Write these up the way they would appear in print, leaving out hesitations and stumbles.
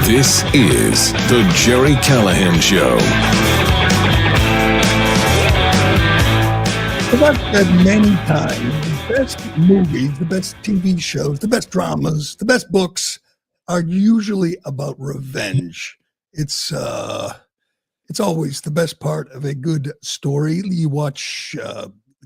This is the Gerry Callahan Show. I've said many times, the best movies, the best TV shows, the best dramas, the best books are usually about revenge. It's always the best part of a good story. You watch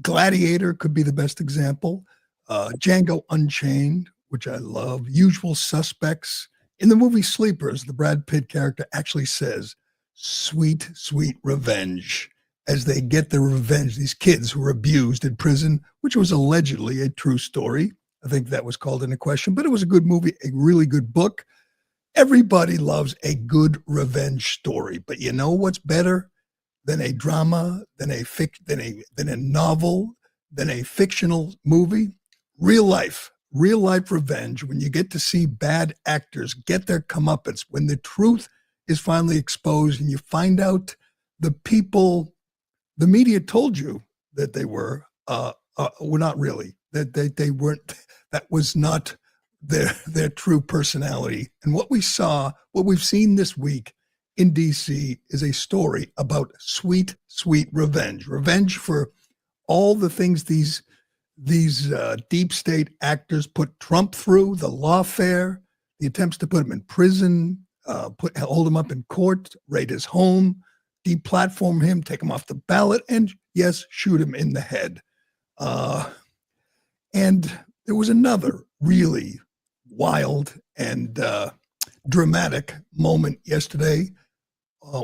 Gladiator could be the best example. Django Unchained, which I love. Usual Suspects. In the movie Sleepers, the Brad Pitt character actually says, "Sweet, sweet revenge," as they get their revenge. These kids who were abused in prison, which was allegedly a true story. I think that was called into question, but it was a good movie, a really good book. Everybody loves a good revenge story, but you know what's better than a drama, than a novel, than a fictional movie? Real life revenge, when you get to see bad actors get their comeuppance, when the truth is finally exposed and you find out the people the media told you that they were not really, that they weren't, that was not their true personality. And what we've seen this week in DC is a story about sweet, sweet revenge. Revenge for all the things these deep state actors put Trump through, the lawfare, the attempts to put him in prison, hold him up in court, raid his home, deplatform him, take him off the ballot, and yes, shoot him in the head. And there was another really wild and dramatic moment yesterday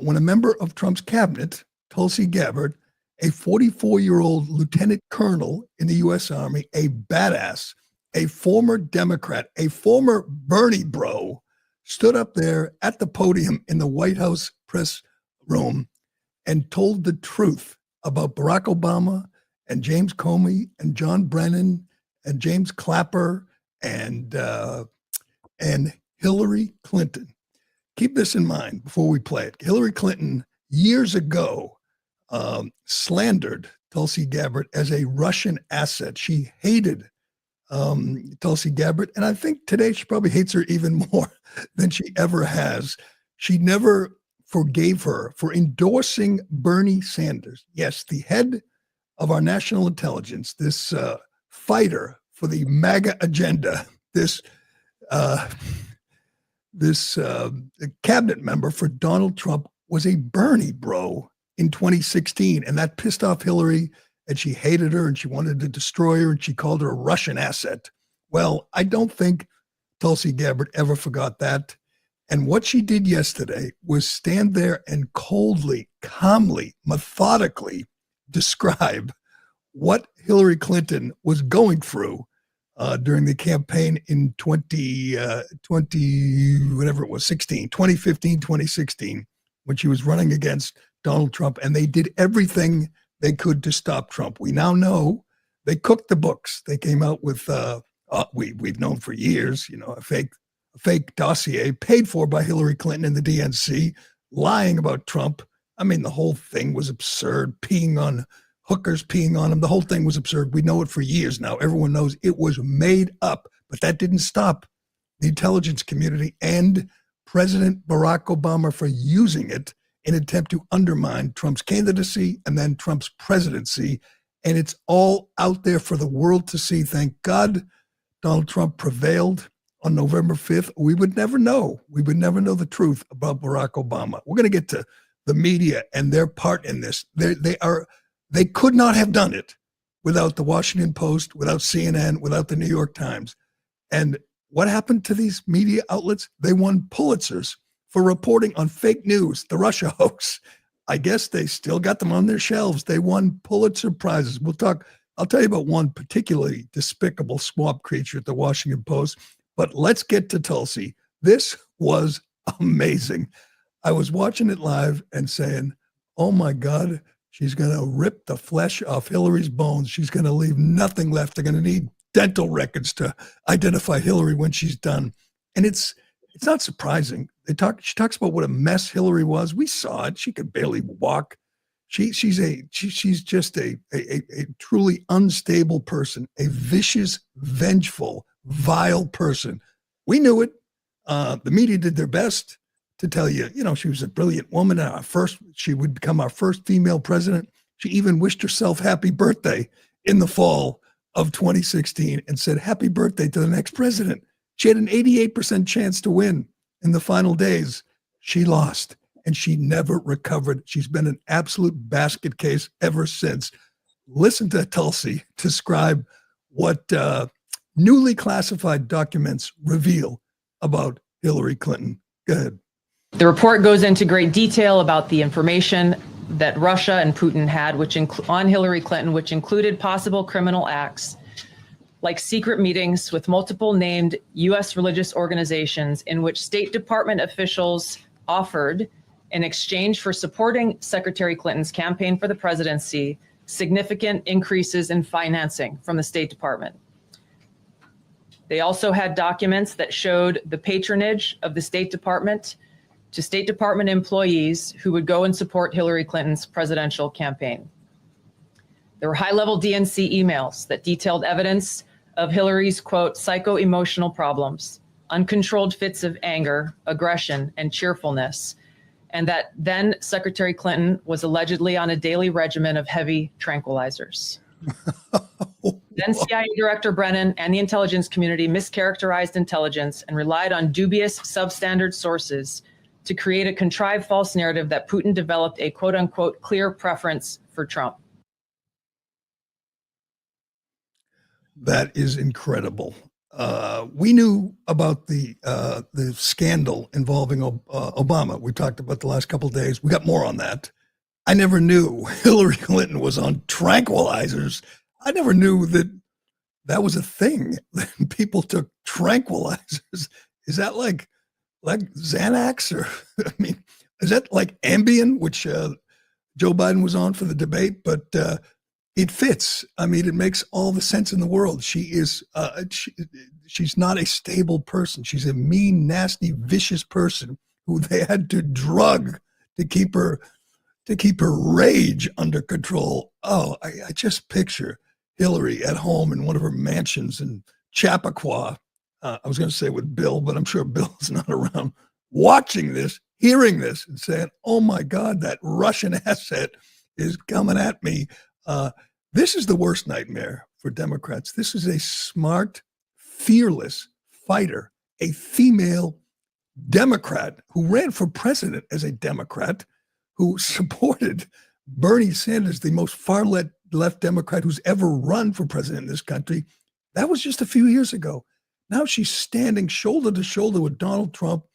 when a member of Trump's cabinet, Tulsi Gabbard, a 44-year-old lieutenant colonel in the U.S. Army, a badass, a former Democrat, a former Bernie bro, stood up there at the podium in the White House press room and told the truth about Barack Obama and James Comey and John Brennan and James Clapper and Hillary Clinton. Keep this in mind before we play it. Hillary Clinton, years ago, slandered Tulsi Gabbard as a Russian asset. She hated Tulsi Gabbard, and I think today she probably hates her even more than she ever has. She never forgave her for endorsing Bernie Sanders. Yes, the head of our national intelligence, this fighter for the MAGA agenda, this cabinet member for Donald Trump was a Bernie bro in 2016, and that pissed off Hillary, and she hated her, and she wanted to destroy her, and she called her a Russian asset. Well, I don't think Tulsi Gabbard ever forgot that. And what she did yesterday was stand there and coldly, calmly, methodically describe what Hillary Clinton was going through during the campaign in 2015, 2016, when she was running against Donald Trump, and they did everything they could to stop Trump. We now know they cooked the books. They came out with, we've known for years, a fake dossier paid for by Hillary Clinton and the DNC, lying about Trump. I mean, the whole thing was absurd, hookers peeing on him. The whole thing was absurd. We know it for years now. Everyone knows it was made up, but that didn't stop the intelligence community and President Barack Obama for using it in an attempt to undermine Trump's candidacy and then Trump's presidency. And it's all out there for the world to see. Thank God Donald Trump prevailed on November 5th. We would never know. We would never know the truth about Barack Obama. We're going to get to the media and their part in this. They could not have done it without the Washington Post, without CNN, without the New York Times. And what happened to these media outlets? They won Pulitzers for reporting on fake news, the Russia hoax. I guess they still got them on their shelves. They won Pulitzer Prizes. I'll tell you about one particularly despicable swamp creature at the Washington Post, but let's get to Tulsi. This was amazing. I was watching it live and saying, oh my God, she's going to rip the flesh off Hillary's bones. She's going to leave nothing left. They're going to need dental records to identify Hillary when she's done. And it's not surprising. She talks about what a mess Hillary was. We saw it. She could barely walk. She's just a truly unstable person, a vicious, vengeful, vile person. We knew it. The media did their best to tell you, she was a brilliant woman. She would become our first female president. She even wished herself happy birthday in the fall of 2016 and said, happy birthday to the next president. She had an 88% chance to win in the final days. She lost and she never recovered. She's been an absolute basket case ever since. Listen to Tulsi describe what newly classified documents reveal about Hillary Clinton. Go ahead. The report goes into great detail about the information that Russia and Putin had on Hillary Clinton, which included possible criminal acts like secret meetings with multiple named U.S. religious organizations in which State Department officials offered, in exchange for supporting Secretary Clinton's campaign for the presidency, significant increases in financing from the State Department. They also had documents that showed the patronage of the State Department to State Department employees who would go and support Hillary Clinton's presidential campaign. There were high-level DNC emails that detailed evidence of Hillary's, quote, psycho-emotional problems, uncontrolled fits of anger, aggression, and cheerfulness, and that then Secretary Clinton was allegedly on a daily regimen of heavy tranquilizers. Then CIA Director Brennan and the intelligence community mischaracterized intelligence and relied on dubious substandard sources to create a contrived false narrative that Putin developed a quote unquote clear preference for Trump. That is incredible. We knew about the scandal involving Obama. We talked about the last couple of days. We got more on that. I never knew Hillary Clinton was on tranquilizers. I never knew that was a thing. People took tranquilizers. Is that like Xanax, or I mean, is that like Ambien, which Joe Biden was on for the debate? But it fits. I mean, it makes all the sense in the world. She's not a stable person. She's a mean, nasty, vicious person who they had to drug to keep her rage under control. Oh, I just picture Hillary at home in one of her mansions in Chappaqua. I was going to say with Bill, but I'm sure Bill's not around, watching this, hearing this, and saying, oh my God, that Russian asset is coming at me. This is the worst nightmare for Democrats. This is a smart, fearless fighter, a female Democrat who ran for president as a Democrat, who supported Bernie Sanders, the most far left Democrat who's ever run for president in this country. That was just a few years ago. Now she's standing shoulder to shoulder with Donald Trump,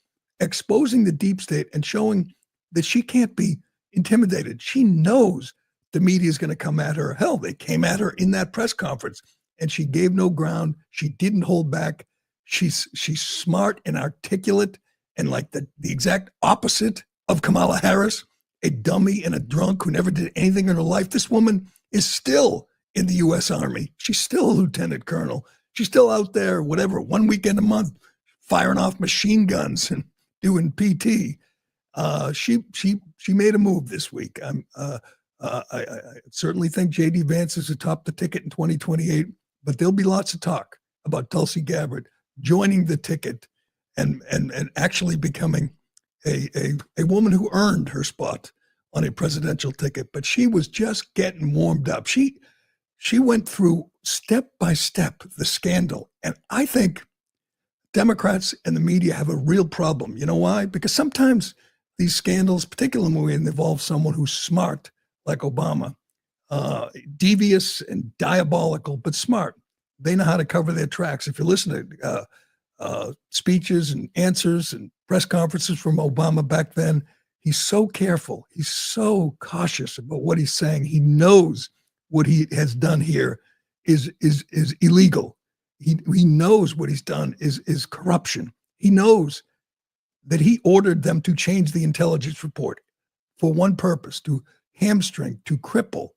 exposing the deep state and showing that she can't be intimidated. She knows the media is going to come at her. Hell, they came at her in that press conference, and she gave no ground. She didn't hold back. She's smart and articulate, and like the exact opposite of Kamala Harris, a dummy and a drunk who never did anything in her life. This woman is still in the U.S. Army. She's still a lieutenant colonel. She's still out there, whatever, one weekend a month, firing off machine guns and doing PT. She made a move this week. I certainly think J.D. Vance is atop the ticket in 2028, but there'll be lots of talk about Tulsi Gabbard joining the ticket and actually becoming a woman who earned her spot on a presidential ticket. But she was just getting warmed up. She went through step by step the scandal. And I think Democrats and the media have a real problem. You know why? Because sometimes these scandals, particularly when they involve someone who's smart, like Obama, devious and diabolical, but smart, they know how to cover their tracks. If you listen to speeches and answers and press conferences from Obama back then, he's so careful. He's so cautious about what he's saying. He knows what he has done here is illegal. He knows what he's done is corruption. He knows that he ordered them to change the intelligence report for one purpose, to hamstring, to cripple,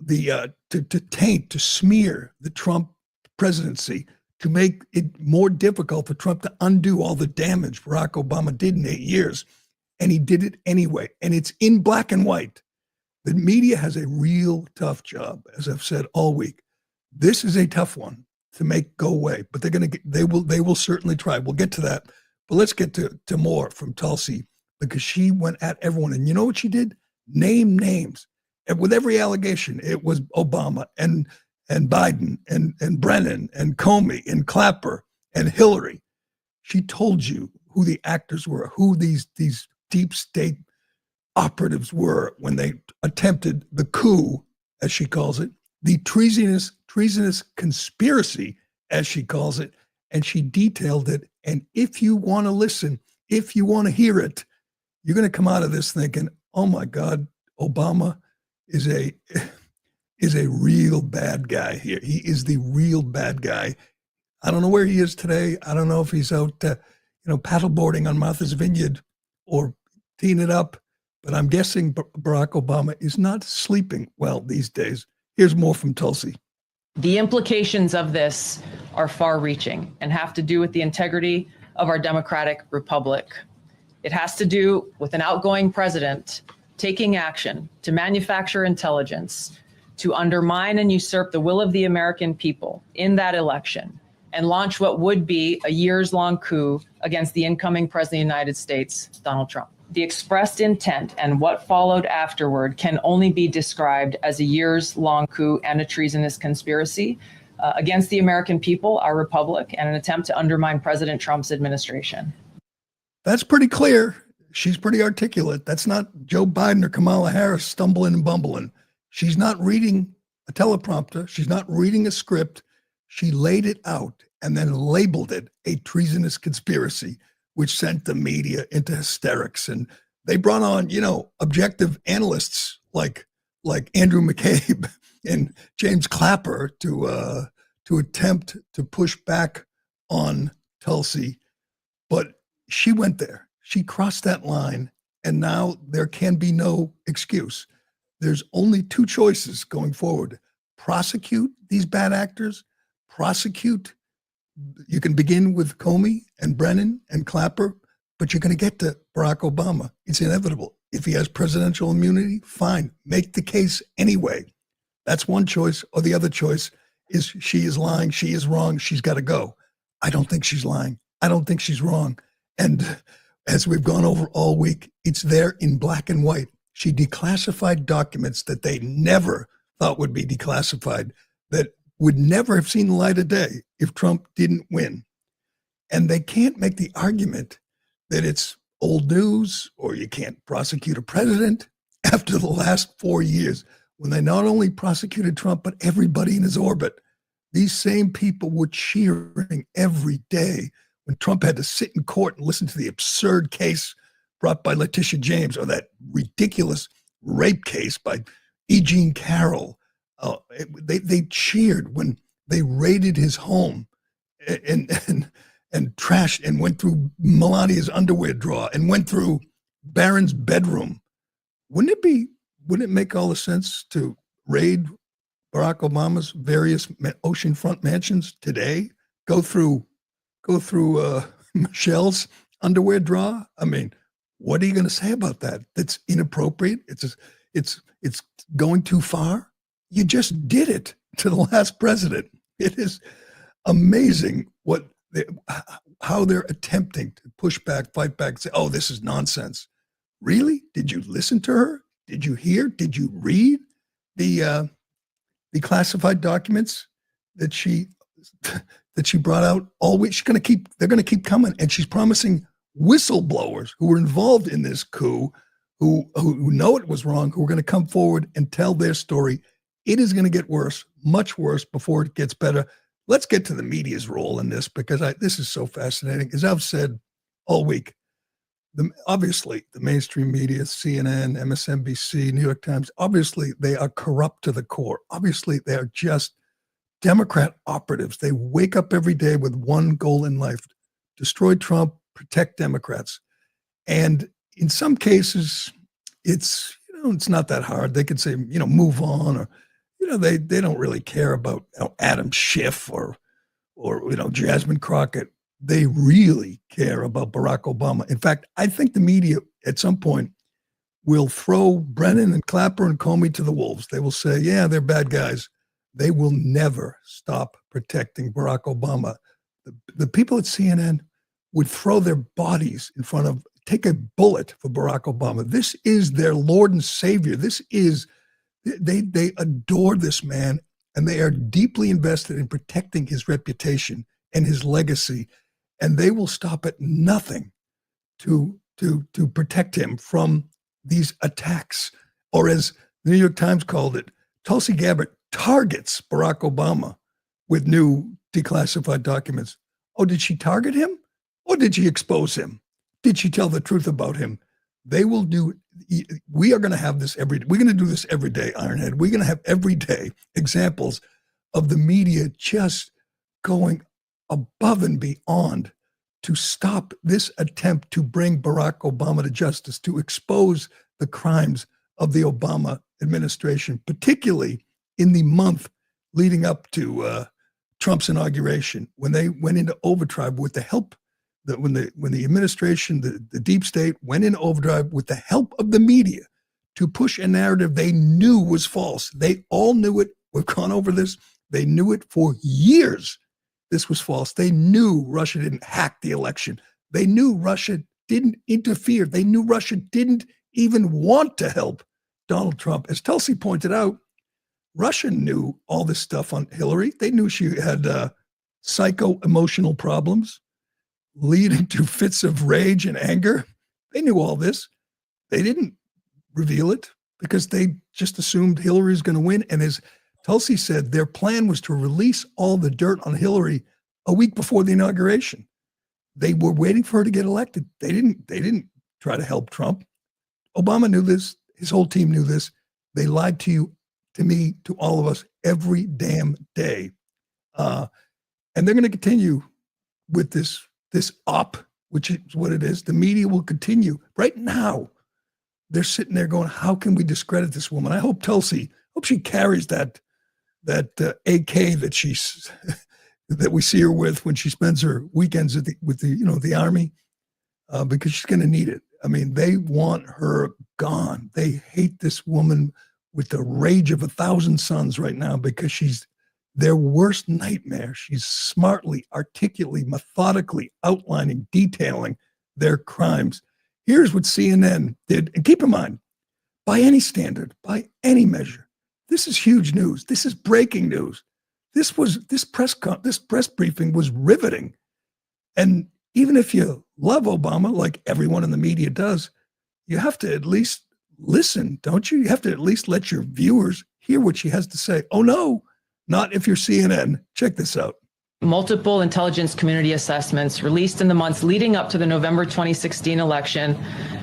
to taint, to smear the Trump presidency, to make it more difficult for Trump to undo all the damage Barack Obama did in 8 years. And he did it anyway. And it's in black and white. The media has a real tough job, as I've said all week. This is a tough one to make go away, but they will certainly try. We'll get to that. But let's get to more from Tulsi, because she went at everyone. And you know what she did? Name names. And with every allegation, it was Obama and Biden and Brennan and Comey and Clapper and Hillary. She told you who the actors were, who these deep state operatives were when they attempted the coup, as she calls it, the treasonous conspiracy, as she calls it, and she detailed it. And if you want to listen, if you want to hear it, you're going to come out of this thinking, oh my God, Obama is a real bad guy here. He is the real bad guy. I don't know where he is today. I don't know if he's out, paddleboarding on Martha's Vineyard or teeing it up, but I'm guessing Barack Obama is not sleeping well these days. Here's more from Tulsi. The implications of this are far-reaching and have to do with the integrity of our democratic republic. It has to do with an outgoing president taking action to manufacture intelligence to undermine and usurp the will of the American people in that election and launch what would be a years-long coup against the incoming president of the United States, Donald Trump. The expressed intent and what followed afterward can only be described as a years-long coup and a treasonous conspiracy against the American people, our republic, and an attempt to undermine President Trump's administration. That's pretty clear. She's pretty articulate. That's not Joe Biden or Kamala Harris stumbling and bumbling. She's not reading a teleprompter. She's not reading a script. She laid it out and then labeled it a treasonous conspiracy, which sent the media into hysterics. And they brought on, objective analysts like Andrew McCabe and James Clapper to attempt to push back on Tulsi. But she went there. She crossed that line, and now there can be no excuse. There's only two choices going forward. Prosecute these bad actors, prosecute. You can begin with Comey and Brennan and Clapper, but you're going to get to Barack Obama. It's inevitable. If he has presidential immunity, fine. Make the case anyway. That's one choice. Or the other choice is she is lying. She is wrong. She's got to go. I don't think she's lying. I don't think she's wrong. And as we've gone over all week, it's there in black and white. She declassified documents that they never thought would be declassified, that would never have seen the light of day if Trump didn't win. And they can't make the argument that it's old news or you can't prosecute a president after the last 4 years, when they not only prosecuted Trump, but everybody in his orbit. These same people were cheering every day when Trump had to sit in court and listen to the absurd case brought by Letitia James, or that ridiculous rape case by E. Jean Carroll. They cheered when they raided his home and trashed and went through Melania's underwear drawer and went through Barron's bedroom. Wouldn't it make all the sense to raid Barack Obama's various oceanfront mansions today? Go through Michelle's underwear drawer? I mean, what are you going to say about that? That's inappropriate. It's going too far. You just did it to the last president. It is amazing how they're attempting to push back, fight back, and say, oh, this is nonsense. Really? Did you listen to her? Did you hear? Did you read the classified documents that she brought out all week? They're going to keep coming. And she's promising whistleblowers who were involved in this coup, who know it was wrong, who are going to come forward and tell their story. It is going to get worse, much worse, before it gets better. Let's get to the media's role in this, because this is so fascinating. As I've said all week, obviously the mainstream media, CNN, MSNBC, New York Times, obviously they are corrupt to the core. Obviously they are just Democrat operatives. They wake up every day with one goal in life: destroy Trump, protect Democrats. And in some cases, it's not that hard. They could say, move on, or they don't really care about Adam Schiff or Jasmine Crockett. They really care about Barack Obama. In fact, I think the media at some point will throw Brennan and Clapper and Comey to the wolves. They will say, yeah, they're bad guys. They will never stop protecting Barack Obama. The people at CNN would throw their bodies in front of, take a bullet for Barack Obama. This is their Lord and Savior. This is, they adore this man, and they are deeply invested in protecting his reputation and his legacy. And they will stop at nothing to protect him from these attacks. Or as the New York Times called it, Tulsi Gabbard targets Barack Obama with new declassified documents. Oh, did she target him? Or did she expose him? Did she tell the truth about him? They will do, we are going to have this we're going to do this every day, Ironhead. We're going to have every day examples of the media just going above and beyond to stop this attempt to bring Barack Obama to justice, to expose the crimes of the Obama administration, particularly in the month leading up to Trump's inauguration, when they went into overdrive with the help, when the administration, the deep state went into overdrive with the help of the media to push a narrative they knew was false. They all knew it. We've gone over this. They knew it for years. This was false. They knew Russia didn't hack the election. They knew Russia didn't interfere. They knew Russia didn't even want to help Donald Trump. As Tulsi pointed out, Russia knew all this stuff on Hillary. They knew she had psycho-emotional problems leading to fits of rage and anger. They knew all this. They didn't reveal it because they just assumed Hillary's going to win. And as Tulsi said, their plan was to release all the dirt on Hillary a week before the inauguration. They were waiting for her to get elected. They didn't try to help Trump. Obama knew this. His whole team knew this. They lied to you, to me, to all of us every damn day. And they're going to continue with this op, which is what it is. The media will continue. Right now, they're sitting there going, how can we discredit this woman? I hope Tulsi, she carries that AK that we see her with when she spends her weekends with the Army, because she's going to need it. I mean, they want her gone. They hate this woman with the rage of 1,000 suns right now because she's their worst nightmare. She's smartly, articulately, methodically outlining, detailing their crimes. Here's what CNN did. And keep in mind, by any standard, by any measure, this is huge news. This is breaking news. This press briefing was riveting. And even if you love Obama, like everyone in the media does, you have to at least listen, don't you? You have to at least let your viewers hear what she has to say. Oh, no, not if you're CNN. Check this out. Multiple intelligence community assessments released in the months leading up to the November 2016 election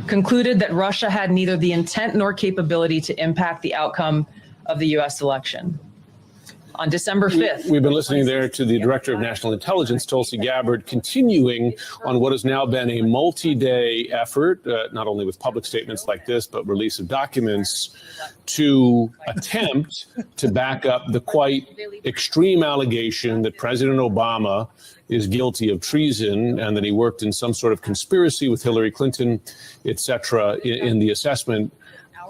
concluded that Russia had neither the intent nor capability to impact the outcome of the U.S. election. On December 5th. We've been listening there to the Director of National Intelligence, Tulsi Gabbard, continuing on what has now been a multi-day effort, not only with public statements like this, but release of documents to attempt to back up the quite extreme allegation that President Obama is guilty of treason and that he worked in some sort of conspiracy with Hillary Clinton, et cetera, in the assessment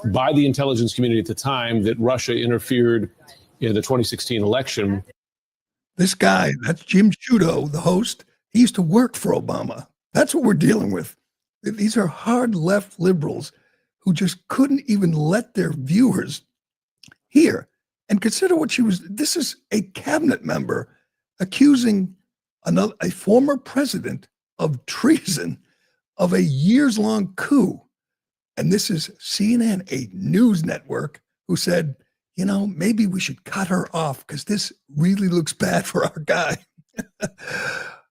by the intelligence community at the time that Russia interfered in the 2016 election. This guy, that's Jim Sciutto, the host, he used to work for Obama. That's what we're dealing with. These are hard left liberals who just couldn't even let their viewers hear. And consider what she was, this is a cabinet member accusing a former president of treason, of a years-long coup. And this is CNN, a news network, who said, maybe we should cut her off because this really looks bad for our guy.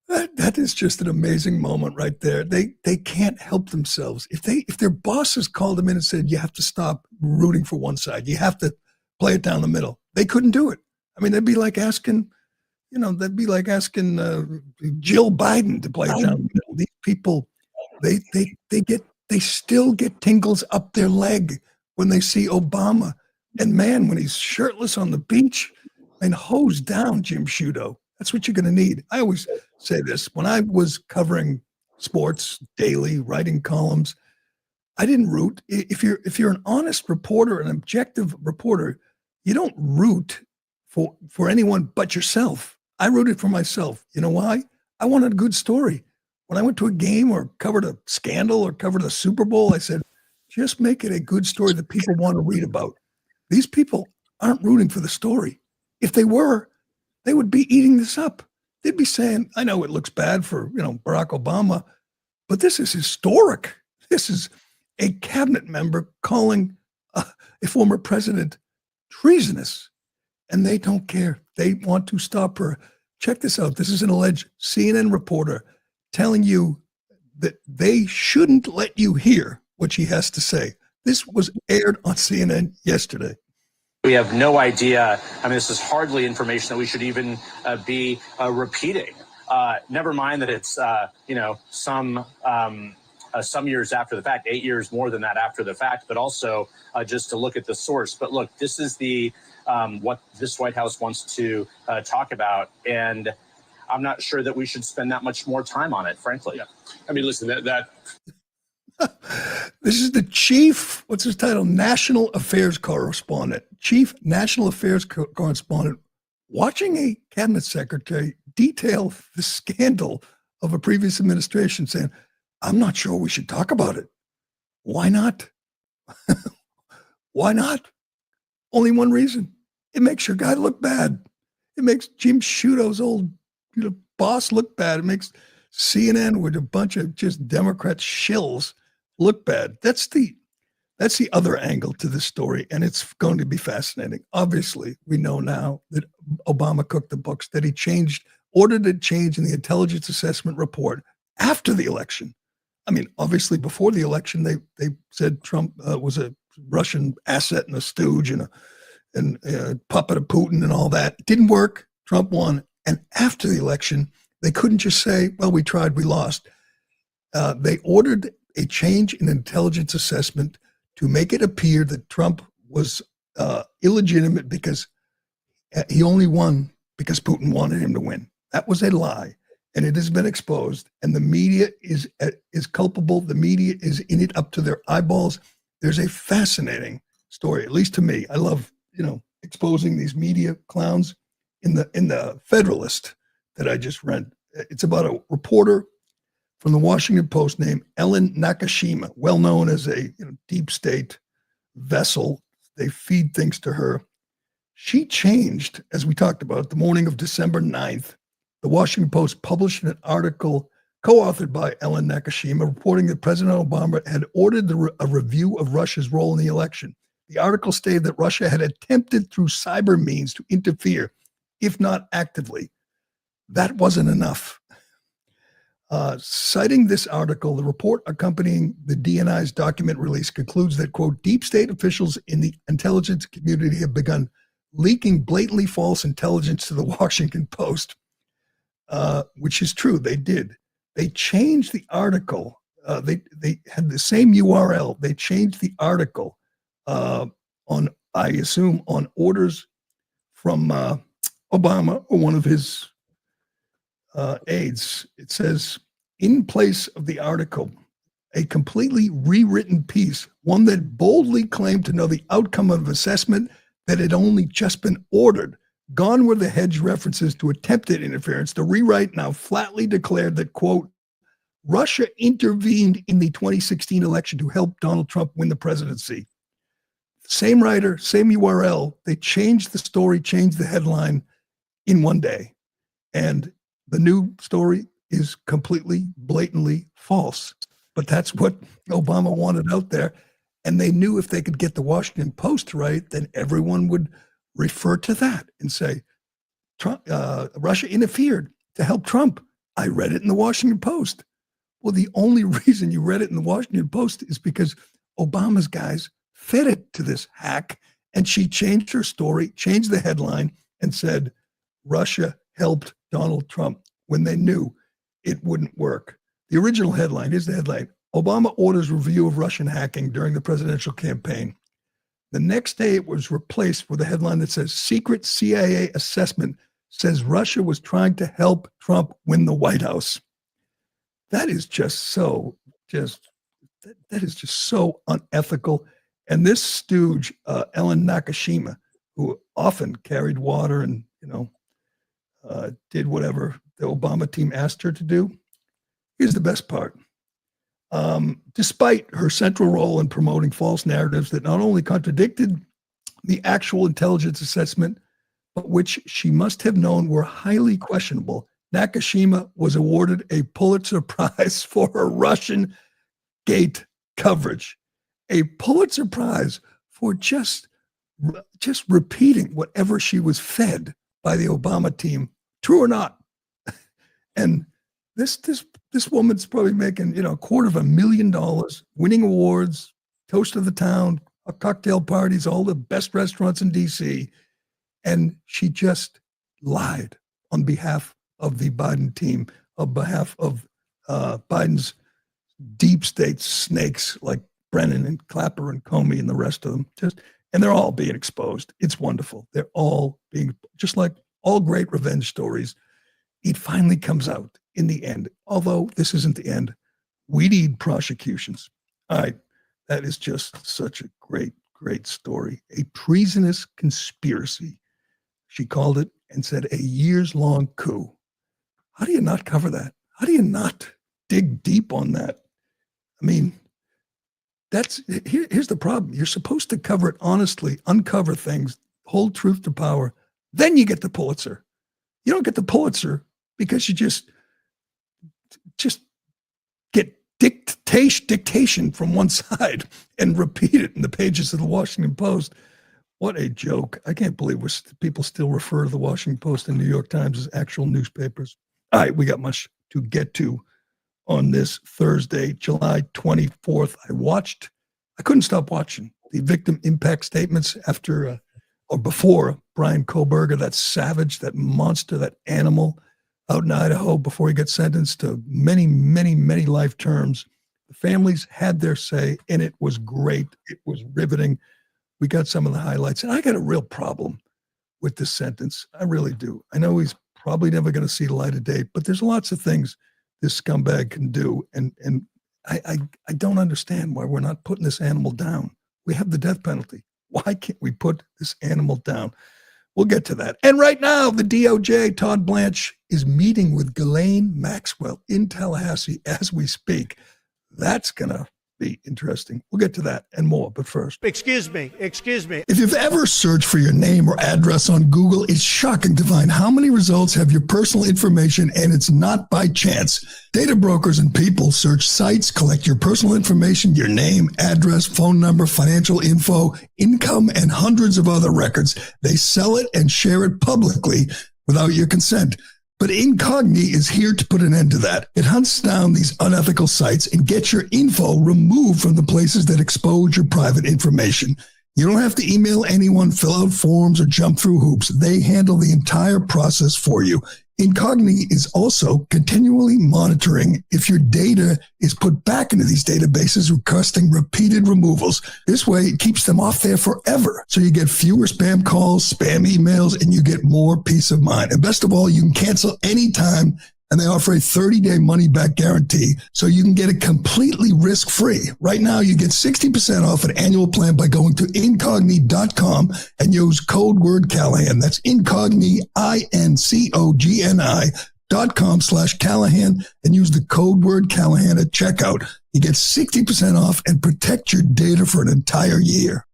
That is just an amazing moment right there. They can't help themselves. If their bosses called them in and said, you have to stop rooting for one side, you have to play it down the middle, they couldn't do it. I mean, they'd be like asking Jill Biden to play it down the middle. These people, they still get tingles up their leg when they see Obama. And man, when he's shirtless on the beach, and hose down Jim Sciutto. That's what you're going to need. I always say this. When I was covering sports daily, writing columns, I didn't root. If you're an honest reporter, an objective reporter, you don't root for anyone but yourself. I rooted for myself. You know why? I wanted a good story. When I went to a game or covered a scandal or covered a Super Bowl, I said, just make it a good story that people want to read about. These people aren't rooting for the story. If they were, they would be eating this up. They'd be saying, I know it looks bad for, Barack Obama, but this is historic. This is a cabinet member calling a former president treasonous, and they don't care. They want to stop her. Check this out. This is an alleged CNN reporter telling you that they shouldn't let you hear what she has to say. This was aired on CNN yesterday. We have no idea. I mean, this is hardly information that we should even be repeating. Never mind that it's, some years after the fact, 8 years more than that after the fact, but also just to look at the source. But look, this is the what this White House wants to talk about. And I'm not sure that we should spend that much more time on it, frankly. Yeah. I mean, listen, that this is the chief, what's his title? National Affairs Correspondent. Chief National Affairs Correspondent watching a cabinet secretary detail the scandal of a previous administration saying, I'm not sure we should talk about it. Why not? Why not? Only one reason. It makes your guy look bad. It makes Jim Sciutto's old boss look bad. It makes CNN with a bunch of just Democrat shills look bad. That's the other angle to this story, and it's going to be fascinating. Obviously, we know now that Obama cooked the books, that he ordered a change in the intelligence assessment report after the election. I mean, obviously, before the election, they said Trump was a Russian asset and a stooge and a puppet of Putin and all that. It didn't work. Trump won. And after the election, they couldn't just say, well, we tried, we lost. They ordered a change in intelligence assessment to make it appear that Trump was illegitimate because he only won because Putin wanted him to win. That was a lie. And it has been exposed, and the media is culpable. The media is in it up to their eyeballs. There's a fascinating story, at least to me. I love, exposing these media clowns in the Federalist that I just read. It's about a reporter from the Washington Post named Ellen Nakashima, well known as a deep state vessel. They feed things to her. She changed, as we talked about, the morning of December 9th. The Washington Post published an article co-authored by Ellen Nakashima reporting that President Obama had ordered a review of Russia's role in the election. The article stated that Russia had attempted through cyber means to interfere, if not actively. That wasn't enough. Citing this article, the report accompanying the DNI's document release concludes that, quote, deep state officials in the intelligence community have begun leaking blatantly false intelligence to the Washington Post. Which is true. They did. They changed the article. They had the same URL. They changed the article on, I assume, on orders from Obama or one of his aides. It says, in place of the article, a completely rewritten piece, one that boldly claimed to know the outcome of assessment that had only just been ordered. Gone were the hedge references to attempted interference. The rewrite now flatly declared that, quote, Russia intervened in the 2016 election to help Donald Trump win the presidency. Same writer, same URL. They changed the story, changed the headline in one day. And the new story is completely, blatantly false. But that's what Obama wanted out there. And they knew if they could get the Washington Post to write, then everyone would refer to that and say, Russia interfered to help Trump. I read it in the Washington Post. Well, the only reason you read it in the Washington Post is because Obama's guys fed it to this hack, and she changed her story, changed the headline, and said, Russia helped Donald Trump, when they knew it wouldn't work. The original headline, here's the headline, Obama orders review of Russian hacking during the presidential campaign. The next day, it was replaced with a headline that says, secret CIA assessment says Russia was trying to help Trump win the White House. That is just so, just that is just so unethical. And this stooge, Ellen Nakashima, who often carried water and, did whatever the Obama team asked her to do. Here's the best part. Despite her central role in promoting false narratives that not only contradicted the actual intelligence assessment, but which she must have known were highly questionable, Nakashima was awarded a Pulitzer Prize for her Russian Gate coverage. A Pulitzer Prize for just repeating whatever she was fed by the Obama team, true or not. And this woman's probably making, $250,000, winning awards, toast of the town, cocktail parties, all the best restaurants in DC. And she just lied on behalf of the Biden team, on behalf of Biden's deep state snakes like Brennan and Clapper and Comey and the rest of them. And they're all being exposed. It's wonderful. They're all being, just like all great revenge stories, it finally comes out in the end. Although this isn't the end, we need prosecutions. All right, that is just such a great, great story. A treasonous conspiracy, she called it, and said a years-long coup. How do you not cover that? How do you not dig deep on that? I mean, here's the problem. You're supposed to cover it honestly, uncover things, hold truth to power. Then you get the Pulitzer. You don't get the Pulitzer because you just get dictation from one side and repeat it in the pages of the Washington Post. What a joke. I can't believe people still refer to the Washington Post and New York Times as actual newspapers. All right, we got much to get to on this Thursday, July 24th. I couldn't stop watching the victim impact statements after or before Brian Kohlberger, that savage, that monster, that animal out in Idaho, before he got sentenced to many, many, many life terms. The families had their say, and it was great. It was riveting. We got some of the highlights, and I got a real problem with this sentence. I really do. I know he's probably never going to see the light of day, but there's lots of things this scumbag can do, and I don't understand why we're not putting this animal down. We have the death penalty. Why can't we put this animal down? We'll get to that. And right now, the DOJ, Todd Blanche, is meeting with Ghislaine Maxwell in Tallahassee as we speak. That's going to be interesting. We'll get to that and more, but first. Excuse me. If you've ever searched for your name or address on Google, it's shocking to find how many results have your personal information, and it's not by chance. Data brokers and people search sites, collect your personal information, your name, address, phone number, financial info, income, and hundreds of other records. They sell it and share it publicly without your consent. But Incogni is here to put an end to that. It hunts down these unethical sites and gets your info removed from the places that expose your private information. You don't have to email anyone, fill out forms, or jump through hoops. They handle the entire process for you. Incogni is also continually monitoring if your data is put back into these databases, requesting repeated removals. This way, it keeps them off there forever. So you get fewer spam calls, spam emails, and you get more peace of mind. And best of all, you can cancel anytime, and they offer a 30-day money-back guarantee, so you can get it completely risk-free. Right now, you get 60% off an annual plan by going to incogni.com and use code word Callahan. That's incogni, incogni.com/Callahan, and use the code word Callahan at checkout. You get 60% off and protect your data for an entire year.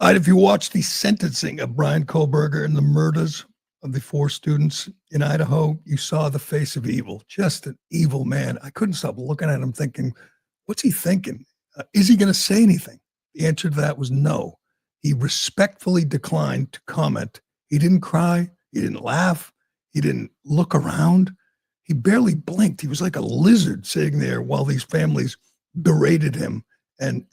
All right, if you watch the sentencing of Brian Kohlberger and the murders of the 4 students in Idaho, you saw the face of evil, just an evil man. I couldn't stop looking at him thinking, what's he thinking? Is he going to say anything? The answer to that was no. He respectfully declined to comment. He didn't cry. He didn't laugh. He didn't look around. He barely blinked. He was like a lizard sitting there while these families berated him and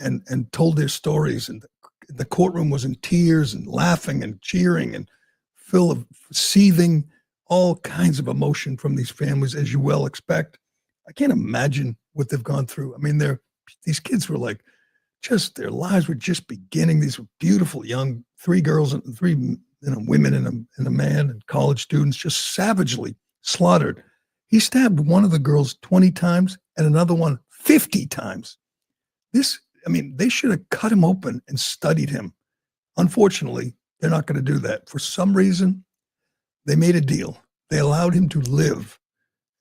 told their stories. And the courtroom was in tears and laughing and cheering and full of seething, all kinds of emotion from these families, as you well expect. I can't imagine what they've gone through. I mean, these kids were like, their lives were just beginning. These were beautiful young 3 girls and 3 women and a man, and college students, just savagely slaughtered. He stabbed one of the girls 20 times and another one 50 times. They should have cut him open and studied him. Unfortunately, they're not going to do that. For some reason, they made a deal. They allowed him to live.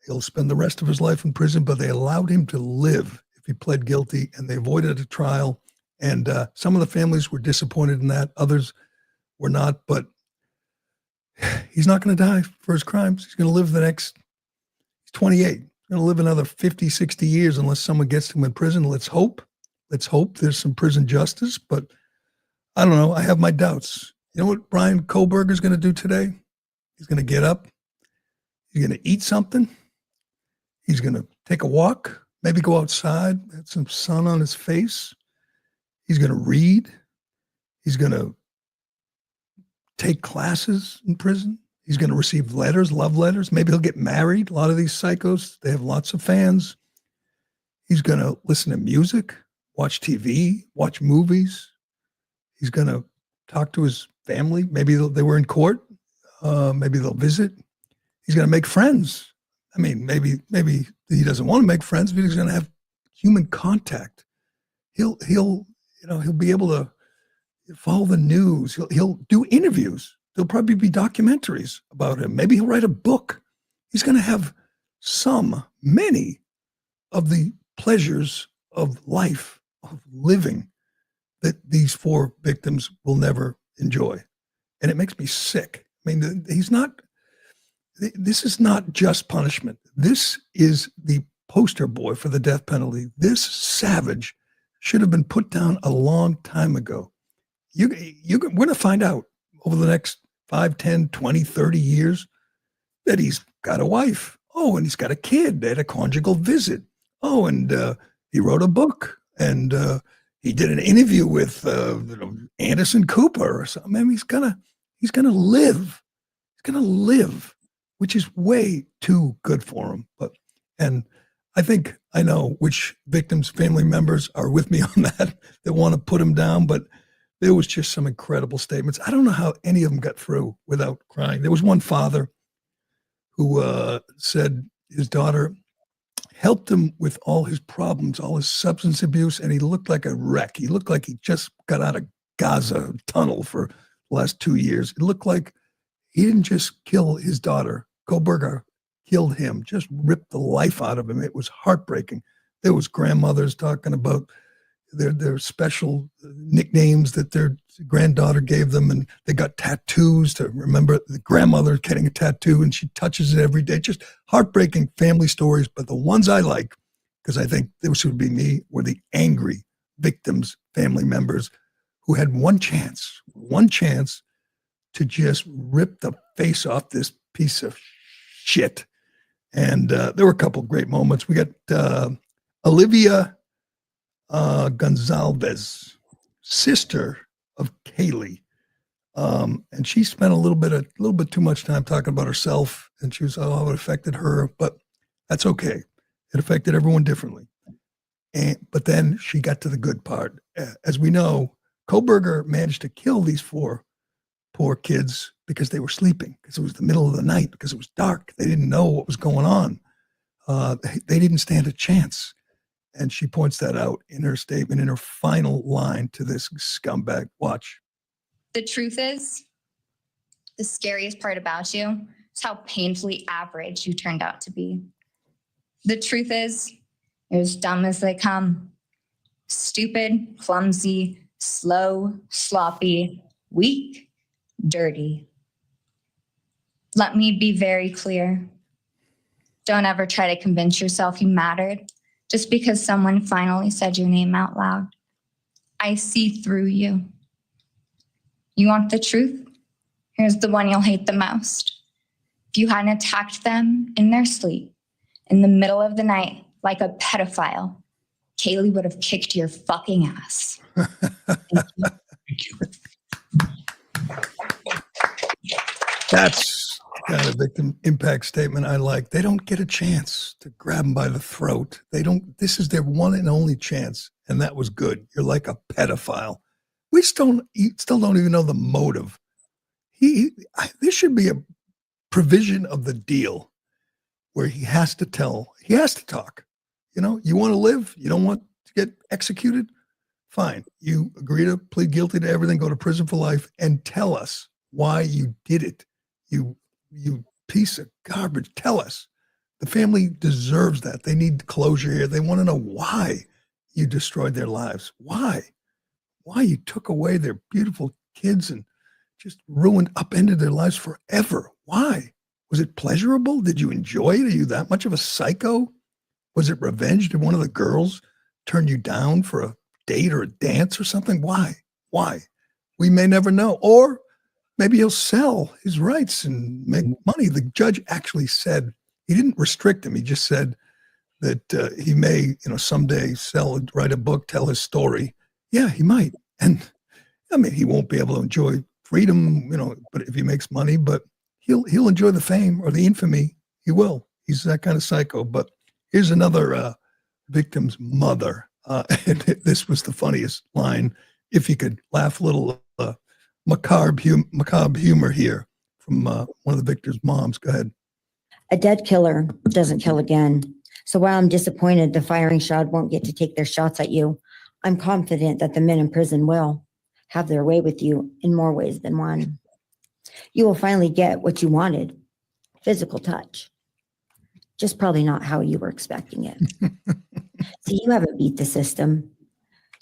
He'll spend the rest of his life in prison, but they allowed him to live if he pled guilty, and they avoided a trial. And some of the families were disappointed in that. Others were not, but he's not going to die for his crimes. He's going to live he's 28. He's going to live another 50, 60 years unless someone gets him in prison. Let's hope there's some prison justice, but I don't know. I have my doubts. You know what Brian Kohlberger is going to do today? He's going to get up. He's going to eat something. He's going to take a walk, maybe go outside, have some sun on his face. He's going to read. He's going to take classes in prison. He's going to receive letters, love letters. Maybe he'll get married. A lot of these psychos, they have lots of fans. He's going to listen to music, watch TV, watch movies. He's going to talk to his family. Maybe they were in court. Maybe they'll visit. He's going to make friends. I mean, maybe he doesn't want to make friends, but he's going to have human contact. He'll be able to follow the news. He'll do interviews. There'll probably be documentaries about him. Maybe he'll write a book. He's going to have many of the pleasures of life, of living, that these 4 victims will never enjoy. And it makes me sick. I mean, this is not just punishment. This is the poster boy for the death penalty. This savage should have been put down a long time ago. We're going to find out over the next 5, 10, 20, 30 years that he's got a wife. Oh, and he's got a kid. They had a conjugal visit. Oh, and he wrote a book. And he did an interview with Anderson Cooper or something. I mean, he's gonna live. He's gonna live, which is way too good for him. And I think I know which victims' family members are with me on that want to put him down. But there was just some incredible statements. I don't know how any of them got through without crying. There was one father who said his daughter helped him with all his problems, all his substance abuse, and he looked like a wreck. He looked like he just got out of Gaza tunnel for the last 2 years. It looked like he didn't just kill his daughter. Kohlberger killed him, just ripped the life out of him. It was heartbreaking. There was grandmothers talking about their special nicknames that their granddaughter gave them, and they got tattoos to remember the grandmother getting a tattoo, and she touches it every day. Just heartbreaking family stories. But the ones I like, because I think this would be me, were the angry victims' family members who had one chance to just rip the face off this piece of shit. And there were a couple of great moments. We got Olivia Gonzalez, sister of Kaylee, and she spent a little bit too much time talking about herself, and she was how it affected her, but that's okay. It affected everyone differently. But then she got to the good part. As we know, Kohlberger managed to kill these 4 poor kids because they were sleeping, because it was the middle of the night, because it was dark. They didn't know what was going on. They didn't stand a chance. And she points that out in her statement, in her final line to this scumbag. Watch. The truth is, the scariest part about you is how painfully average you turned out to be. The truth is, you're as dumb as they come. Stupid, clumsy, slow, sloppy, weak, dirty. Let me be very clear. Don't ever try to convince yourself you mattered just because someone finally said your name out loud. I see through you. You want the truth? Here's the one you'll hate the most. If you hadn't attacked them in their sleep, in the middle of the night, like a pedophile, Kaylee would have kicked your fucking ass. Thank you. That's the kind of victim impact statement I like. They don't get a chance to grab them by the throat. This is their one and only chance. And that was good. You're like a pedophile. We still don't even know the motive. There should be a provision of the deal where he has to talk. You know, you want to live, you don't want to get executed. Fine. You agree to plead guilty to everything, go to prison for life, and tell us why you did it. You piece of garbage. Tell us. The family deserves that. They need closure here. They want to know why you destroyed their lives. Why you took away their beautiful kids and just upended their lives forever. Why? Was it pleasurable? Did you enjoy it? Are you that much of a psycho? Was it revenge? Did one of the girls turn you down for a date or a dance or something? Why? We may never know. Or maybe he'll sell his rights and make money. The judge actually said, he didn't restrict him. He just said that he may, someday write a book, tell his story. Yeah, he might. And I mean, he won't be able to enjoy freedom, but if he makes money, but he'll enjoy the fame or the infamy. He will. He's that kind of psycho. But here's another victim's mother. And this was the funniest line. If you could laugh a little macabre humor here from one of the victim's moms. Go ahead. A dead killer doesn't kill again. So while I'm disappointed the firing squad won't get to take their shots at you, I'm confident that the men in prison will have their way with you in more ways than one. You will finally get what you wanted, physical touch. Just probably not how you were expecting it. See, you haven't beat the system.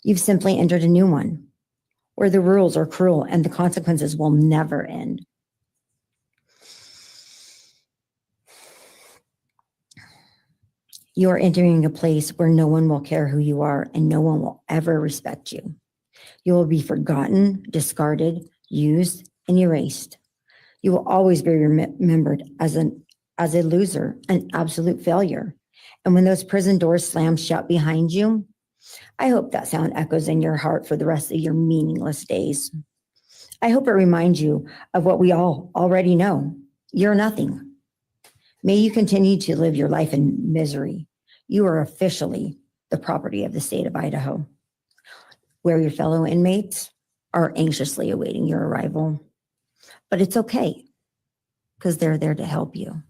You've simply entered a new one where the rules are cruel and the consequences will never end. You are entering a place where no one will care who you are and no one will ever respect you. You will be forgotten, discarded, used, and erased. You will always be remembered as a loser, an absolute failure. And when those prison doors slam shut behind you, I hope that sound echoes in your heart for the rest of your meaningless days. I hope it reminds you of what we all already know. You're nothing. May you continue to live your life in misery. You are officially the property of the state of Idaho, where your fellow inmates are anxiously awaiting your arrival. But it's okay, because they're there to help you.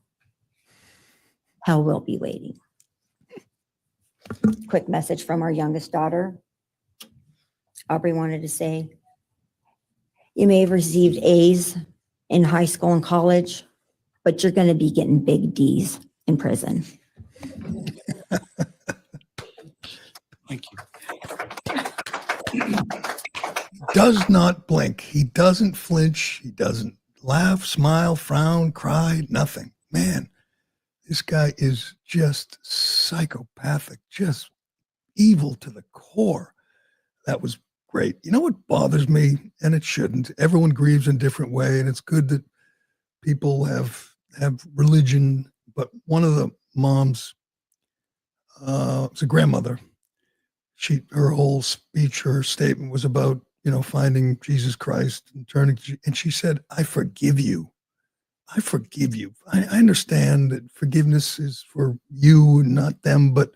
Hell will be waiting. Quick message from our youngest daughter. Aubrey wanted to say, you may have received A's in high school and college, but you're going to be getting big D's in prison. Thank you. Does not blink. He doesn't flinch. He doesn't laugh, smile, frown, cry, nothing. Man, this guy is just psychopathic, just evil to the core. That was great. You know what bothers me, and it shouldn't. Everyone grieves in a different way, and it's good that people have religion. But one of the moms, it's a grandmother. Her whole speech, her statement was about, finding Jesus Christ and turning to, and she said, I forgive you. I forgive you. I understand that forgiveness is for you, not them, but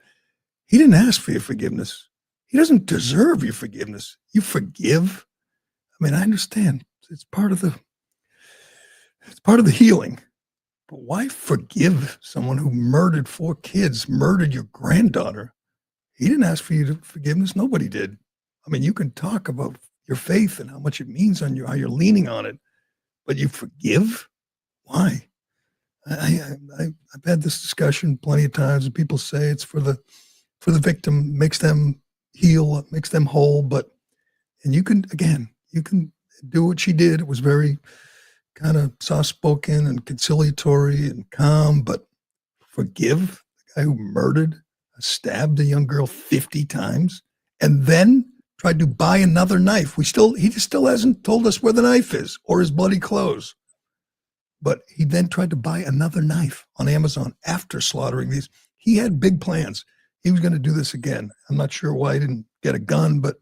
he didn't ask for your forgiveness. He doesn't deserve your forgiveness. You forgive. I mean, I understand. It's part of the healing. But why forgive someone who murdered 4 kids, murdered your granddaughter? He didn't ask for you forgiveness. Nobody did. I mean, you can talk about your faith and how much it means on you, how you're leaning on it, but you forgive? Why? I've had this discussion plenty of times, and people say it's for the victim, makes them heal, makes them whole. And you can do what she did. It was very kind of soft-spoken and conciliatory and calm, but forgive the guy who murdered, stabbed a young girl 50 times, and then tried to buy another knife. He still hasn't told us where the knife is or his bloody clothes. But he then tried to buy another knife on Amazon after slaughtering these. He had big plans. He was going to do this again. I'm not sure why he didn't get a gun, but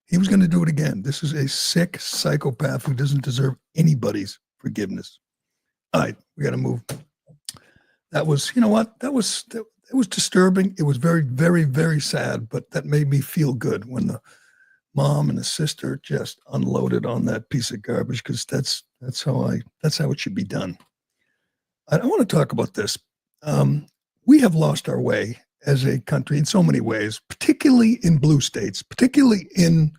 he was going to do it again. This is a sick psychopath who doesn't deserve anybody's forgiveness. All right, we got to move. That was, you know what? It was disturbing. It was very, very, very sad, but that made me feel good when the mom and the sister just unloaded on that piece of garbage, because that's how it should be done. I want to talk about this. We have lost our way as a country in so many ways, particularly in blue states, particularly in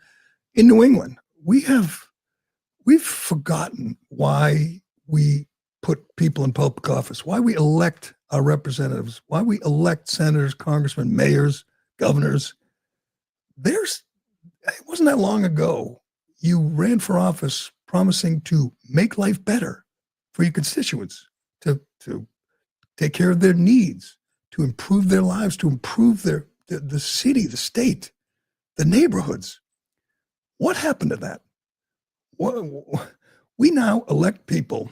New England. We've forgotten why we put people in public office, why we elect our representatives, why we elect senators, congressmen, mayors, governors. It wasn't that long ago you ran for office promising to make life better for your constituents, to take care of their needs, to improve their lives, to improve the city, the state, the neighborhoods. What happened to that? We now elect people,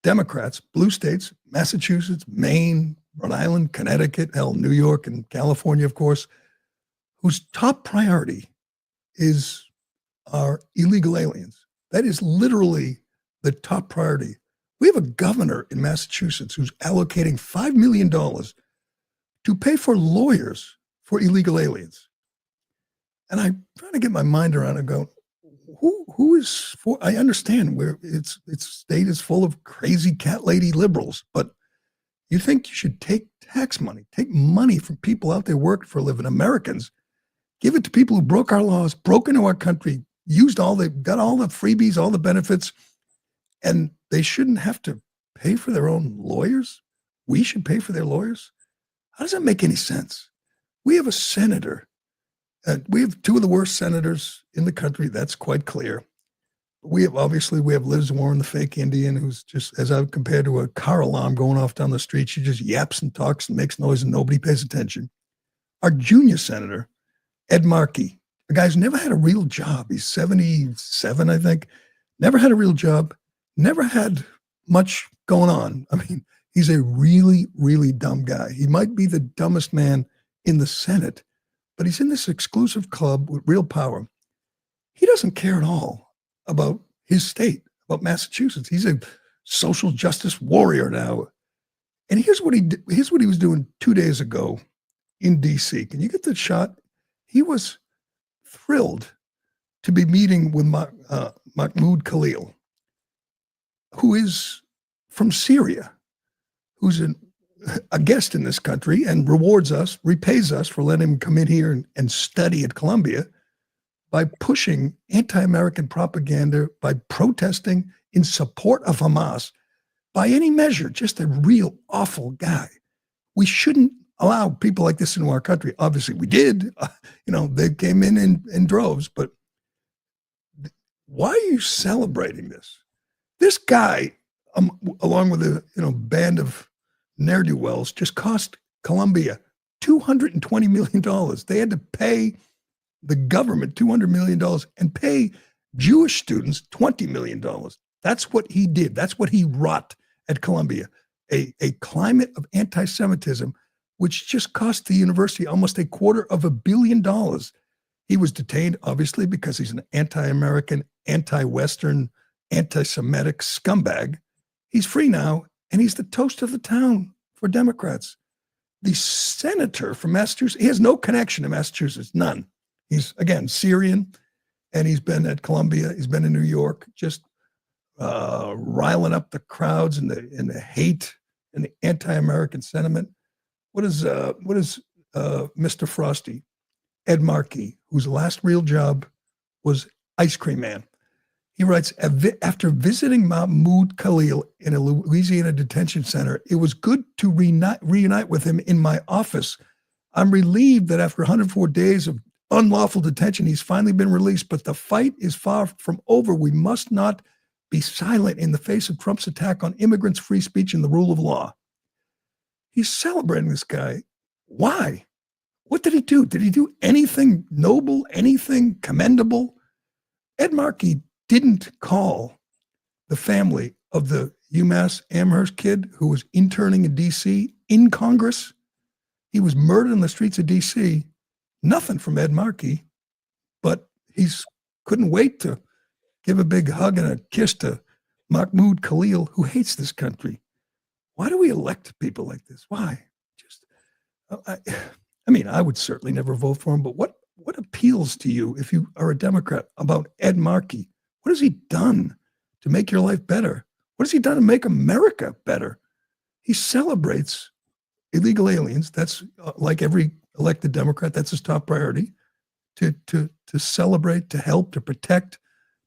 Democrats, blue states, Massachusetts, Maine, Rhode Island, Connecticut, New York, and California, of course, whose top priority are illegal aliens. That is literally the top priority. We have a governor in Massachusetts who's allocating $5 million to pay for lawyers for illegal aliens. And I'm trying to get my mind around and go, who is for? I understand where its state is full of crazy cat lady liberals, but you think you should take tax money, take money from people out there working for a living, Americans, give it to people who broke our laws, broke into our country, got all the freebies, all the benefits, and they shouldn't have to pay for their own lawyers? We should pay for their lawyers? How does that make any sense? We have a senator. We have two of the worst senators in the country. That's quite clear. We have Liz Warren, the fake Indian, who's just, as I've compared to a car alarm going off down the street. She just yaps and talks and makes noise and nobody pays attention. Our junior senator, Ed Markey, a guy who's never had a real job. He's 77, I think. Never had a real job. Never had much going on. I mean, he's a really, really dumb guy. He might be the dumbest man in the Senate, but he's in this exclusive club with real power. He doesn't care at all about his state, about Massachusetts. He's a social justice warrior now. And here's what he was doing 2 days ago in D.C. Can you get that shot? He was thrilled to be meeting with Mahmoud Khalil, who is from Syria, who's a guest in this country and repays us for letting him come in here and study at Columbia by pushing anti-American propaganda, by protesting in support of Hamas, by any measure, just a real awful guy. We shouldn't allow people like this into our country. Obviously, we did. They came in droves, but why are you celebrating this? This guy, along with a band of ne'er-do-wells, just cost Columbia $220 million. They had to pay the government $200 million and pay Jewish students $20 million. That's what he did. That's what he wrought at Columbia, a climate of anti-Semitism, which just cost the university almost $250 million. He was detained, obviously, because he's an anti-American, anti-Western, anti-Semitic scumbag. He's free now, and he's the toast of the town for Democrats. The senator from Massachusetts, he has no connection to Massachusetts, none. He's, again, Syrian, and he's been at Columbia. He's been in New York, just riling up the crowds and the hate and the anti-American sentiment. What is Mr. Frosty, Ed Markey, whose last real job was ice cream man? He writes, after visiting Mahmoud Khalil in a Louisiana detention center, it was good to reunite with him in my office. I'm relieved that after 104 days of unlawful detention, he's finally been released, but the fight is far from over. We must not be silent in the face of Trump's attack on immigrants, free speech, and the rule of law. He's celebrating this guy. Why? What did he do? Did he do anything noble, anything commendable? Ed Markey didn't call the family of the UMass Amherst kid who was interning in D.C. in Congress. He was murdered in the streets of D.C. Nothing from Ed Markey, but he's couldn't wait to give a big hug and a kiss to Mahmoud Khalil, who hates this country. Why do we elect people like this? Why? I would certainly never vote for him, but what appeals to you if you are a Democrat about Ed Markey? What has he done to make your life better? What has he done to make America better? He celebrates illegal aliens. That's like every elected Democrat, that's his top priority, to celebrate, to help, to protect,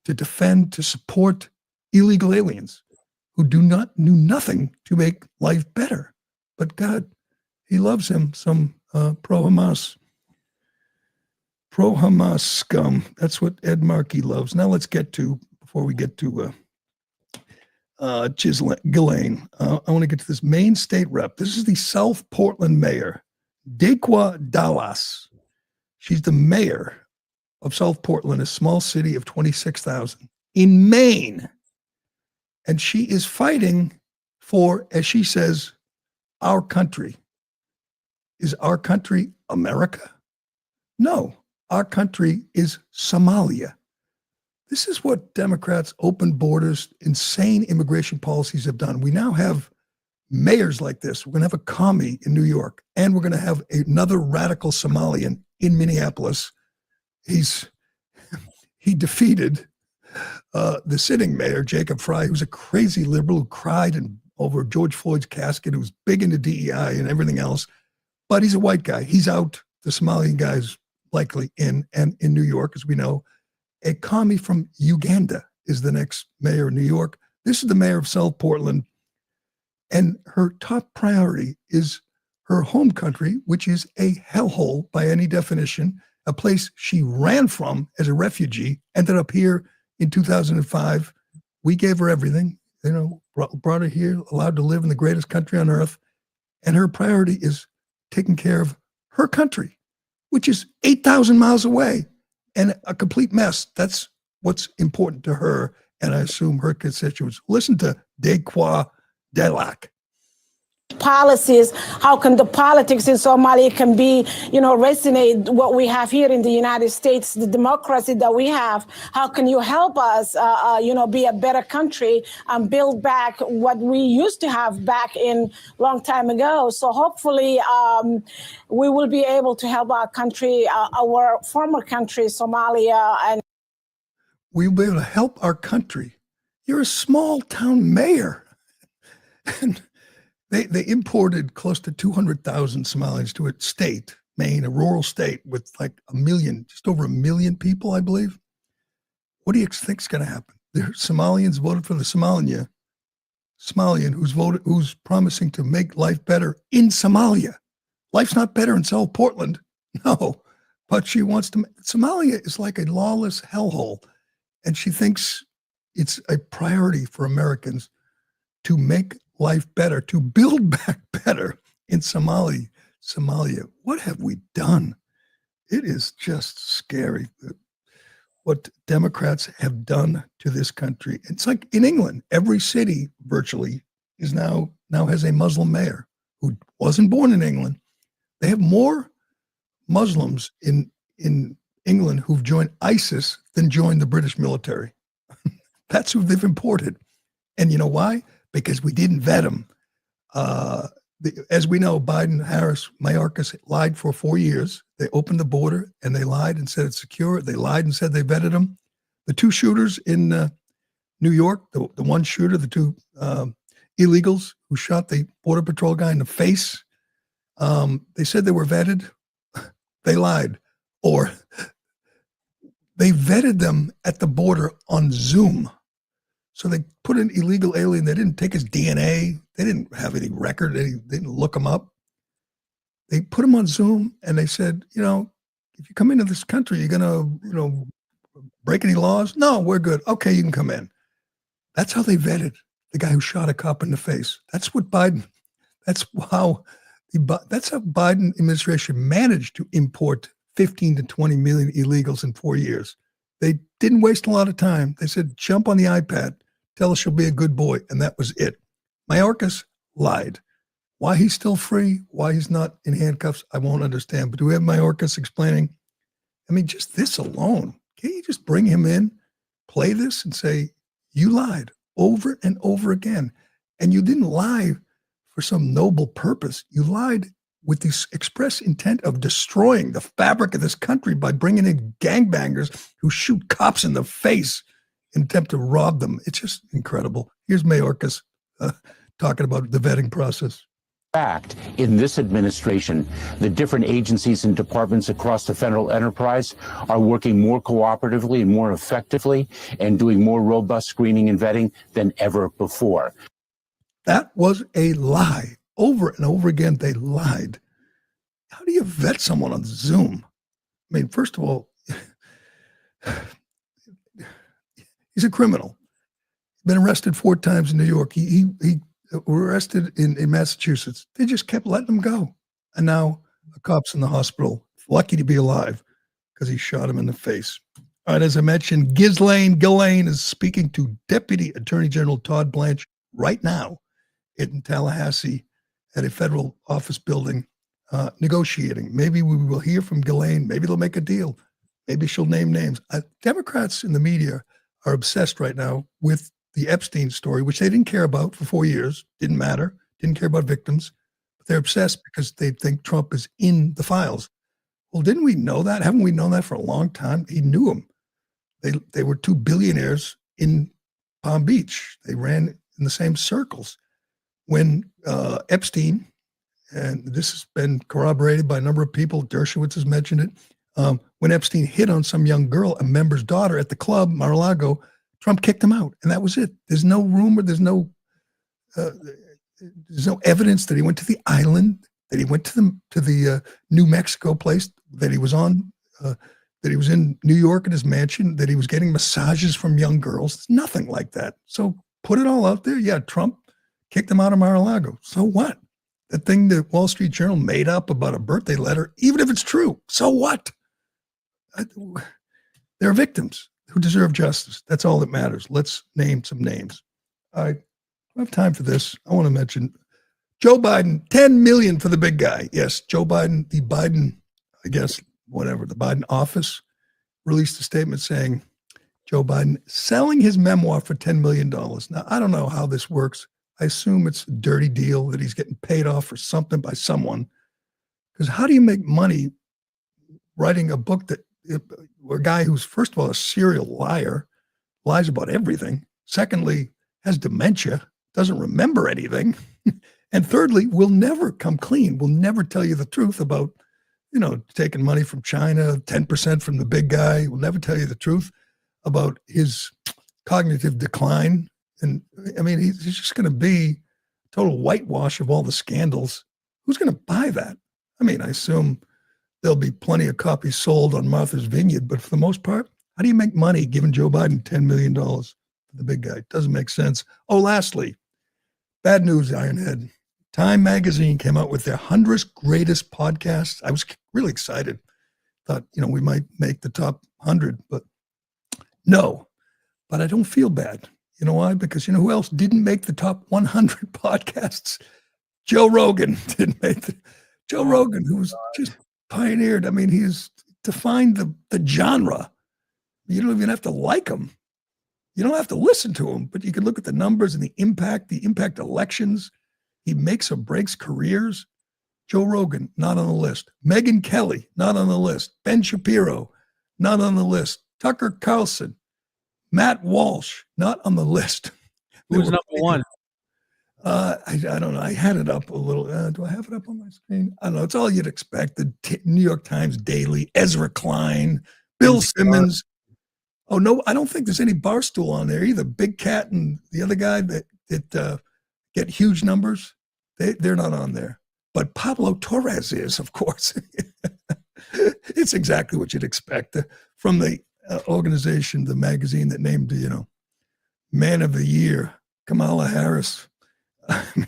to defend, to support illegal aliens who do nothing to make life better. But God, he loves him, some pro-Hamas scum. That's what Ed Markey loves. Now let's get to, before we get to Ghislaine, I want to get to this Maine state rep. This is the South Portland mayor, Dequa Dallas. She's the mayor of South Portland, a small city of 26,000 in Maine. And she is fighting for, as she says, our country. Is our country America? No, our country is Somalia. This is what Democrats, open borders, insane immigration policies have done. We now have mayors like this. We're going to have a commie in New York, and we're going to have another radical Somalian in Minneapolis. He defeated the sitting mayor, Jacob Fry, who's a crazy liberal who cried over George Floyd's casket, who was big into DEI and everything else. But he's a white guy. He's out. The Somalian guy's likely in New York, as we know. A commie from Uganda is the next mayor of New York. This is the mayor of South Portland. And her top priority is her home country, which is a hellhole by any definition, a place she ran from as a refugee, ended up here in 2005. We gave her everything, brought her here, allowed to live in the greatest country on earth. And her priority is taking care of her country, which is 8,000 miles away and a complete mess. That's what's important to her, and I assume her constituents. Listen to Dequa Dallas. Policies, how can the politics in Somalia can be, resonate what we have here in the United States, the democracy that we have. How can you help us, be a better country and build back what we used to have back in long time ago? So hopefully we will be able to help our country, our former country, Somalia. And we'll be able to help our country. You're a small town mayor. And They imported close to 200,000 Somalis to a state, Maine, a rural state with like just over a million people, I believe. What do you think is going to happen? The Somalians voted for the Somalian who's promising to make life better in Somalia. Life's not better in South Portland, no, but she wants to. Somalia is like a lawless hellhole, and she thinks it's a priority for Americans to make life better, to build back better in Somalia. What have we done? It is just scary what Democrats have done to this country. It's like in England, every city virtually is now has a Muslim mayor who wasn't born in England. They have more Muslims in England who've joined ISIS than joined the British military. That's who they've imported. And you know why? Because we didn't vet them. As we know, Biden, Harris, Mayorkas lied for 4 years. They opened the border and they lied and said it's secure. They lied and said they vetted them. The two shooters in New York, the one shooter, the two illegals who shot the Border Patrol guy in the face, they said they were vetted. They lied. Or they vetted them at the border on Zoom. So they put an illegal alien. They didn't take his DNA. They didn't have any record. They didn't look him up. They put him on Zoom and they said, if you come into this country, you're going to, break any laws? No, we're good. Okay, you can come in. That's how they vetted the guy who shot a cop in the face. That's how Biden administration managed to import 15 to 20 million illegals in 4 years. They didn't waste a lot of time. They said, jump on the iPad, tell us you'll be a good boy. And that was it. Mayorkas lied. Why he's still free, why he's not in handcuffs, I won't understand. But do we have Mayorkas explaining? I mean, just this alone. Can't you just bring him in, play this and say, you lied over and over again. And you didn't lie for some noble purpose. You lied with the express intent of destroying the fabric of this country by bringing in gangbangers who shoot cops in the face in attempt to rob them. It's just incredible. Here's Mayorkas talking about the vetting process. fact, in this administration, the different agencies and departments across the federal enterprise are working more cooperatively and more effectively and doing more robust screening and vetting than ever before. That was a lie. Over and over again, they lied. How do you vet someone on Zoom? I mean, first of all, he's a criminal. Been arrested 4 times in New York. He were arrested in Massachusetts. They just kept letting him go. And now a cop's in the hospital, lucky to be alive because he shot him in the face. All right, as I mentioned, Ghislaine is speaking to Deputy Attorney General Todd Blanche right now in Tallahassee at a federal office building negotiating. Maybe we will hear from Ghislaine. Maybe they'll make a deal. Maybe she'll name names. Democrats in the media are obsessed right now with the Epstein story, which they didn't care about for 4 years. Didn't matter. Didn't care about victims. But they're obsessed because they think Trump is in the files. Well, didn't we know that? Haven't we known that for a long time? He knew them. They were 2 billionaires in Palm Beach. They ran in the same circles. When Epstein, and this has been corroborated by a number of people, Dershowitz has mentioned it, when Epstein hit on some young girl, a member's daughter at the club, Mar-a-Lago, Trump kicked him out, and that was it. There's no rumor. There's no evidence that he went to the island, that he went to the New Mexico place that he was on, that he was in New York at his mansion, that he was getting massages from young girls. It's nothing like that. So put it all out there. Yeah, Trump kicked him out of Mar-a-Lago. So what? The thing that Wall Street Journal made up about a birthday letter, even if it's true, so what? They're victims who deserve justice. That's all that matters. Let's name some names. I don't have time for this. I want to mention Joe Biden, 10 million for the big guy. Yes, Joe Biden, the Biden office released a statement saying Joe Biden selling his memoir for $10 million. Now, I don't know how this works. I assume it's a dirty deal that he's getting paid off for something by someone. Because how do you make money writing a book that a guy who's, first of all, a serial liar, lies about everything. Secondly, has dementia, doesn't remember anything. And thirdly, will never come clean, will never tell you the truth about, taking money from China, 10% from the big guy, will never tell you the truth about his cognitive decline. And I mean, he's just going to be a total whitewash of all the scandals. Who's going to buy that? I mean, I assume there'll be plenty of copies sold on Martha's Vineyard, but for the most part, how do you make money giving Joe Biden $10 million for the big guy? Doesn't make sense. Oh, lastly, bad news, Ironhead. Time magazine came out with their 100 greatest podcasts. I was really excited. Thought, we might make the top 100, but no. But I don't feel bad. You know why? Because you know who else didn't make the top 100 podcasts? Joe Rogan didn't make Joe Rogan, who was just pioneered. I mean, he's defined the genre. You don't even have to like him. You don't have to listen to him, but you can look at the numbers and the impact elections. He makes or breaks careers. Joe Rogan, not on the list. Megyn Kelly, not on the list. Ben Shapiro, not on the list. Tucker Carlson, Matt Walsh, not on the list. Who's number one? I don't know. I had it up a little. Do I have it up on my screen? I don't know. It's all you'd expect. The New York Times Daily, Ezra Klein, Bill Simmons. Oh, no, I don't think there's any Barstool on there either. Big Cat and the other guy that get huge numbers, they're not on there. But Pablo Torres is, of course. It's exactly what you'd expect from the organization, the magazine that named, Man of the Year, Kamala Harris,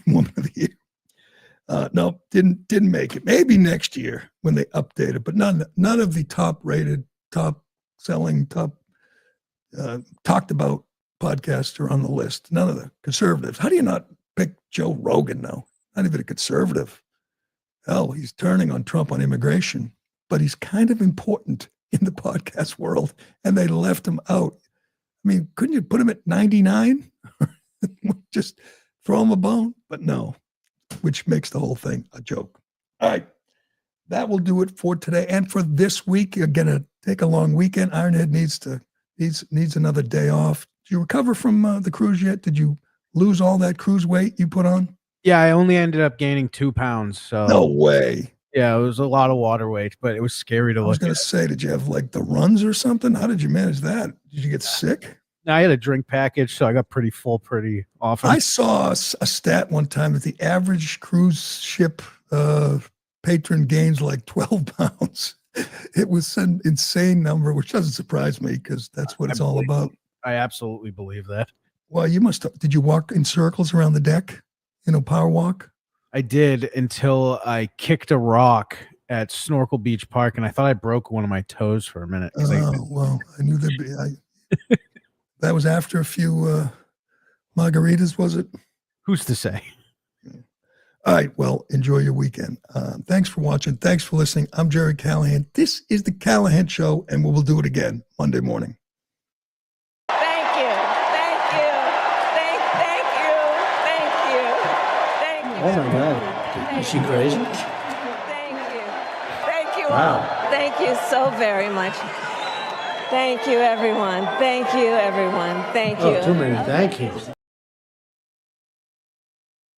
Woman of the Year. No, didn't make it. Maybe next year when they update it, but none of the top-rated, top-selling, talked about podcasts are on the list. None of the conservatives. How do you not pick Joe Rogan now? Not even a conservative. Hell, he's turning on Trump on immigration, but he's kind of important in the podcast world, and they left him out. I mean, couldn't you put him at 99? Just throw him a bone? But no, which makes the whole thing a joke. All right. That will do it for today and for this week. You're going to take a long weekend. Ironhead needs another day off. Did you recover from the cruise yet? Did you lose all that cruise weight you put on? Yeah, I only ended up gaining 2 pounds. So No way. yeah, it was a lot of water weight, but it was scary to I was look going at. to say, did you have like the runs or something? How did you manage that? Did you get sick? I had a drink package, so I got pretty full pretty often. I saw a stat one time that the average cruise ship patron gains like 12 pounds. It was an insane number, which doesn't surprise me because that's what it's all about. I absolutely believe that. Well, you must have. Did you walk in circles around the deck? Power walk? I did until I kicked a rock at Snorkel Beach Park, and I thought I broke one of my toes for a minute. Well, I knew there'd be. That was after a few margaritas, was it? Who's to say? All right. Well, enjoy your weekend. Thanks for watching. Thanks for listening. I'm Gerry Callahan. This is the Callahan Show, and we will do it again Monday morning. Thank you. Thank you. Thank you. Thank you. Thank you. Oh my God. Is she crazy? Thank you. Thank you Wow. all. Thank you so very much. Thank you, everyone. Thank you, everyone. Thank you. Oh, too many thank yous.